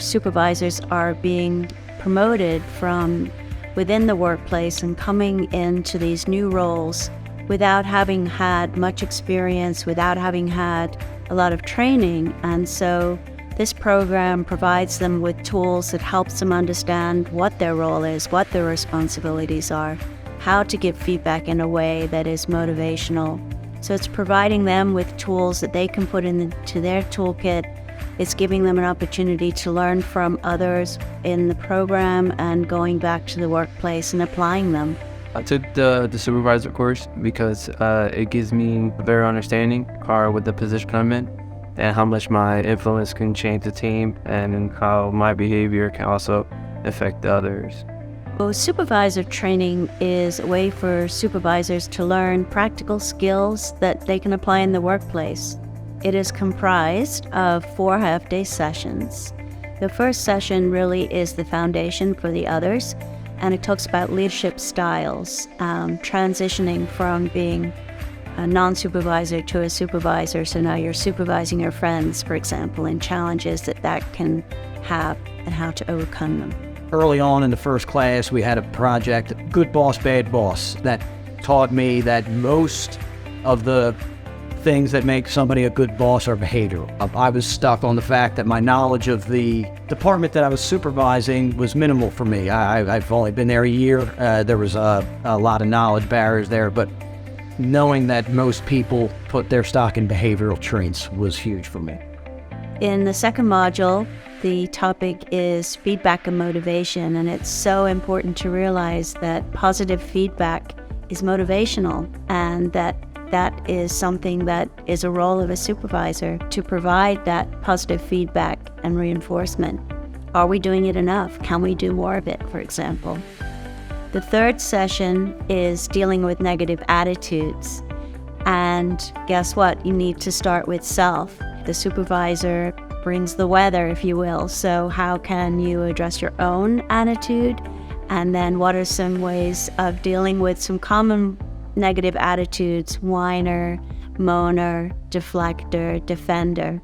supervisors are being promoted from within the workplace and coming into these new roles without having had much experience, without having had a lot of training. And so this program provides them with tools that helps them understand what their role is, what their responsibilities are, how to give feedback in a way that is motivational. So it's providing them with tools that they can put into their toolkit. It's giving them an opportunity to learn from others in the program and going back to the workplace and applying them. I took the supervisor course because it gives me a better understanding with the position I'm in and how much my influence can change the team and how my behavior can also affect the others. Well, supervisor training is a way for supervisors to learn practical skills that they can apply in the workplace. It is comprised of 4 half-day sessions. The first session really is the foundation for the others, and it talks about leadership styles, transitioning from being a non-supervisor to a supervisor. So now you're supervising your friends, for example, and challenges that can have and how to overcome them. Early on in the first class, we had a project, Good Boss, Bad Boss, that taught me that most of the things that make somebody a good boss are behavioral. I was stuck on the fact that my knowledge of the department that I was supervising was minimal for me. I've only been there a year. There was a lot of knowledge barriers there, but knowing that most people put their stock in behavioral traits was huge for me. In the second module, the topic is feedback and motivation, and it's so important to realize that positive feedback is motivational, and that is something that is a role of a supervisor to provide that positive feedback and reinforcement. Are we doing it enough? Can we do more of it, for example? The third session is dealing with negative attitudes. And guess what? You need to start with self. The supervisor brings the weather, if you will. So how can you address your own attitude? And then what are some ways of dealing with some common negative attitudes? Whiner, moaner, deflector, defender.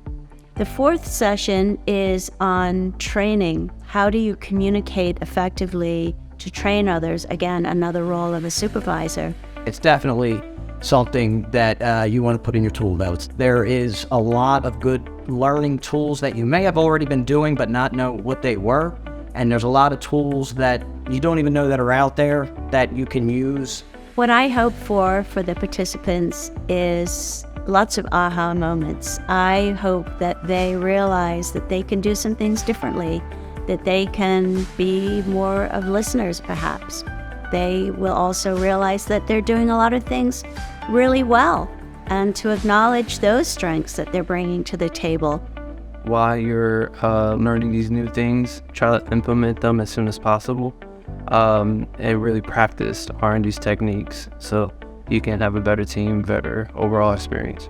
The fourth session is on training. How do you communicate effectively to train others? Again, another role of a supervisor. It's definitely something that you want to put in your tool belts. There is a lot of good learning tools that you may have already been doing but not know what they were. And there's a lot of tools that you don't even know that are out there that you can use. What I hope for the participants is lots of aha moments. I hope that they realize that they can do some things differently, that they can be more of listeners perhaps. They will also realize that they're doing a lot of things really well, and to acknowledge those strengths that they're bringing to the table. While you're learning these new things, try to implement them as soon as possible. And really practice R&D's techniques so you can have a better team, better overall experience.